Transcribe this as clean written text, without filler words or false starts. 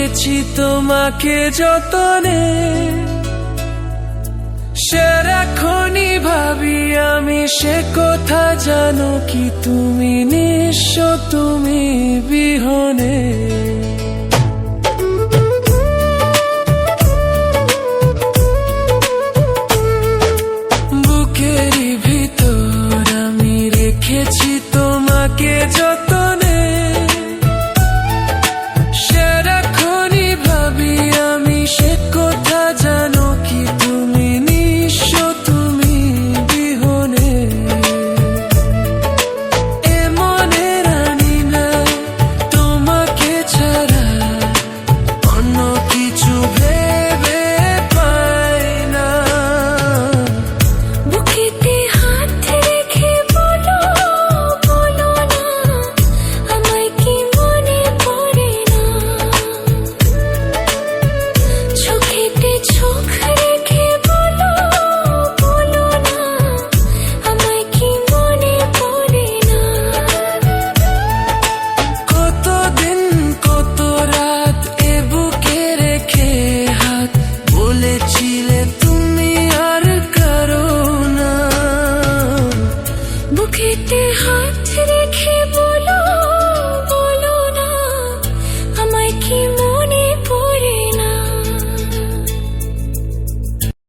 রেখেছি তোমাকে যতনে, সারাক্ষণই ভাবি আমি সে কথা, জানো কি তুমি নিঃস্ব, তুমি বিহনে। বুকেরই ভিতর আমি রেখেছি তোমাকে যতনে, সারাক্ষণই ভাবি আমি সে কথা, জানো কি তুমি নিঃস্ব, তুমি বিহনে। এ মনে রানি না তোমাকে ছাড়া অন্য কিছু ভেবে পাই না। বুকেতে হাত রেখে বলো, বলো না আমায় কি মনে পড়ে না। চোখেতে চোখ রেখে বলো, বলো না আমায় কি মনে পড়ে না। কতদিন কত রাত এ বুকে রেখে হাত বলেছিলে তুমি আর কারো না। বুকেতে হাত